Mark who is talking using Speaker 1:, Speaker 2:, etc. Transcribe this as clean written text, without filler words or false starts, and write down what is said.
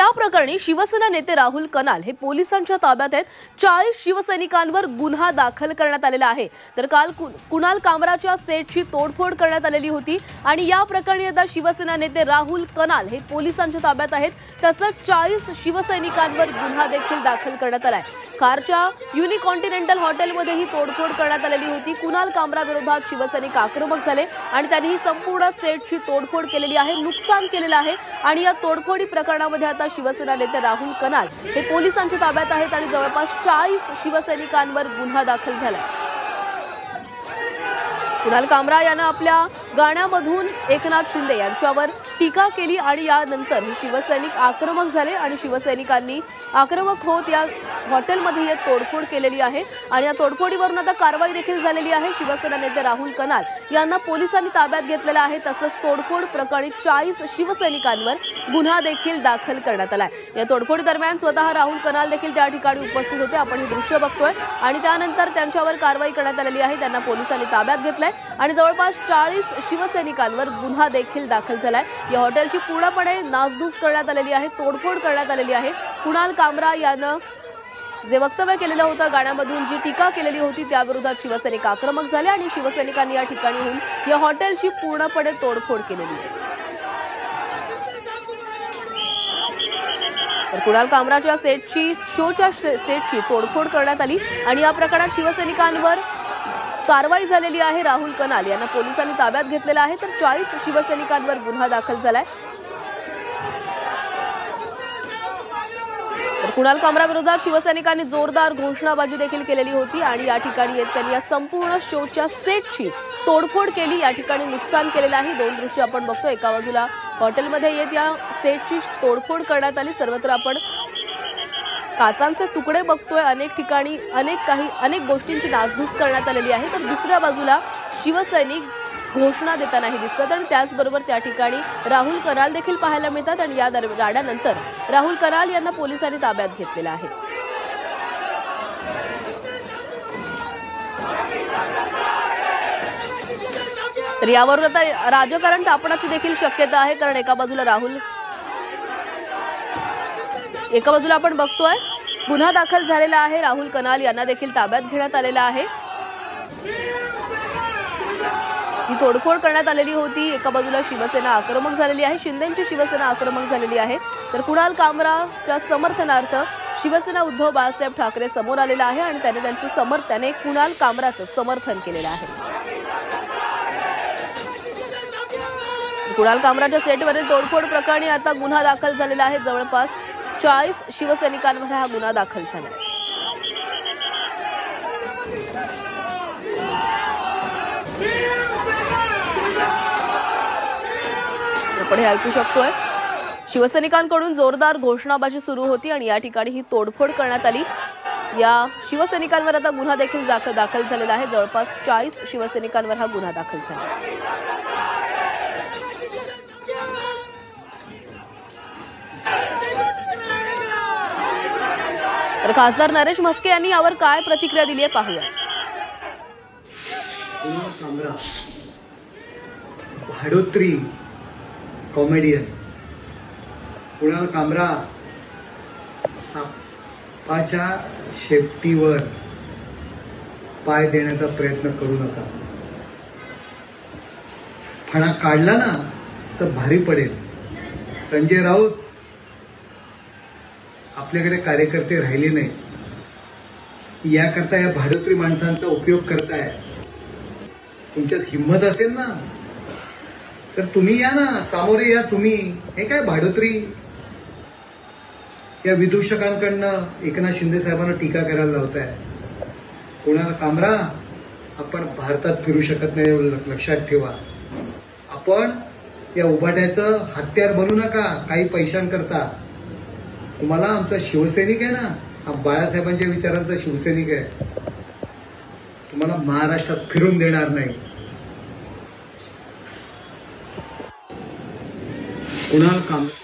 Speaker 1: या प्रकरणी शिवसेना नेते राहुल कनाल हे पोलिसांच्या ताब्यात आहेत। 40 शिवसैनिकांवर गुन्हा दाखल करण्यात आलेला आहे। तर काल कुणाल कामराच्या सेटची तोडफोड करण्यात आलेली होती आणि या प्रकरणी आता शिवसेना नेते राहुल कनाल हे पोलिसांच्या ताब्यात आहेत। तसंच 40 शिवसैनिकांवर गुन्हा देखील दाखल करण्यात आलाय। कारच्या युनिकॉन्टिनेंटल हॉटेलमध्ये ही तोडफोड करण्यात आलेली होती। कुणाल कामरा विरोधात शिवसैनिक आक्रमक झाले आणि त्यांनी ही संपूर्ण सेटची तोडफोड केलेली आहे, नुकसान केलेलं आहे आणि या तोडफोडी प्रकरणामध्ये आता शिवसेना नेते राहुल कनाल हे पोलिसांच्या ताब्यात आहेत आणि जवळपास 40 शिवसैनिकांवर गुन्हा दाखल झालाय। कुणाल कामरा यानं आपल्या गाण्यामधून एकनाथ शिंदे यांच्यावर टीका केली आणि यानंतर शिवसैनिक आक्रमक झाले आणि शिवसैनिकांनी आक्रमक होत या हॉटेलमध्ये तोडफोड केलेली आहे आणि या तोडफोडीवरून आता कारवाई देखील झालेली आहे। शिवसेना नेते राहुल कनाल यांना पोलिसांनी ताब्यात घेतलेला आहे। तसंच तोडफोड प्रकरणी 40 शिवसैनिकांवर गुन्हा देखील दाखल करण्यात आलाय। या तोडफोडी दरम्यान स्वतः राहुल कनाल देखील त्या ठिकाणी उपस्थित होते। आपण हे दृश्य बघतोय आणि त्यानंतर त्यांच्यावर कारवाई करण्यात आलेली आहे। त्यांना पोलिसांनी ताब्यात घेतलंय आणि जवळपास 40 शिवसैनिकांवर गुन्हा देखील दाखल झालाय। या हॉटेलची पूर्णपणे नासधूस करण्यात आलेली आहे, तोडफोड करण्यात आलेली आहे। कुणाल कामरा यानं जे वक्तव्य केलेलं होतं, गाण्यामधून जी टीका केलेली होती त्याविरोधात शिवसैनिक आक्रमक झाले आणि शिवसैनिकांनी या ठिकाणी येऊन या हॉटेलची पूर्णपणे तोडफोड केलेली आहे। तर कुणाल कामराच्या शोच्या सेटची तोडफोड करण्यात आली आणि या प्रकरणात शिवसैनिकांवर कारवाई झालेली आहे। राहुल कनाल यांना पोलिसांनी ताब्यात घेतलेला आहे। तर 40 शिवसैनिकांवर गुन्हा दाखल झालाय। तर कुणाल कामरा विरोधात शिवसैनिकांनी जोरदार घोषणाबाजी देखील केलेली होती आणि या ठिकाणी येत त्यांनी या संपूर्ण शोच्या सेटची तोडफोड केली, या ठिकाणी नुकसान केलेलं आहे। दोन दृश्य आपण बघतो, एका बाजूला हॉटेलमध्ये येत या सेटची तोडफोड करण्यात आली, सर्वत्र आपण काचांचे तुकडे बघतोय, अनेक ठिकाणी अनेक गोष्टींची नासधूस करण्यात आलेली आहे। तर दुसऱ्या बाजूला शिवसैनिक घोषणा देतानाही दिसतात आणि त्याचबरोबर त्या ठिकाणी राहुल कनाल देखील पाहायला मिळतात आणि या राड्यानंतर राहुल कनाल यांना पोलिसांनी ताब्यात घेतलेलं आहे। तर यावरून आता राजकारण तापण्याची देखील शक्यता आहे, कारण एका बाजूला आपण बघतोय गुन्हा दाखल झालेला आहे। राहुल कनाल यांना देखील ताब्यात घेण्यात आलेला आहे। ही तोडफोड करण्यात आलेली होती। एका बाजूला शिवसेना आक्रमक झालेली आहे, शिंदेची शिवसेना आक्रमक झालेली आहे। तर कुणाल कामराच्या समर्थनार्थ शिवसेना उद्धव बाळासाहेब ठाकरे समोर आलेला आहे आणि त्याने कुणाल कामराचं समर्थन केलेलं आहे। कुणाल कामराच्या सेटवरील तोडफोड प्रकरणी आता गुन्हा दाखल झालेला आहे। जवळपास 40 शिवसैनिकांवर हा गुन्हा दाखल झाला। आपण हे ऐकू शकतोय, शिवसैनिकांकडून जोरदार घोषणाबाजी सुरू होती आणि या ठिकाणी ही तोडफोड करण्यात आली। या शिवसैनिकांवर आता गुन्हा देखील दाखल झालेला आहे। जवळपास 40 शिवसैनिकांवर हा गुन्हा दाखल झाला। तर खासदार नरेश म्हस्के यांनी यावर काय प्रतिक्रिया दिली आहे पाहूया।
Speaker 2: कुणाल कामरा भाडोत्री कॉमेडियन। कुणाल कामरा सापाच्या शेपटीवर पाय देण्याचा प्रयत्न करू नका। फणा काढला ना तर भारी पडेल। संजय राऊत, आपल्याकडे कार्यकर्ते राहिले नाही, याकरता या भाडोत्री माणसांचा उपयोग करताय। तुमच्यात हिम्मत असेल ना तर तुम्ही या ना, सामोरे या तुम्ही। हे काय भाडोत्री, या विदूषकांकडनं एकनाथ शिंदे साहेबांना टीका करायला लावताय। कुणाल कामरा, आपण भारतात फिरू शकत नाही, लक्षात ठेवा। आपण या उभाट्याचं हत्यार बनू नका काही पैशांकरता। तुम्हाला आमचा शिवसैनिक आहे ना, हा बाळासाहेबांच्या विचारांचा शिवसैनिक आहे, तुम्हाला महाराष्ट्रात फिरून देणार नाही। कुणाल कामरा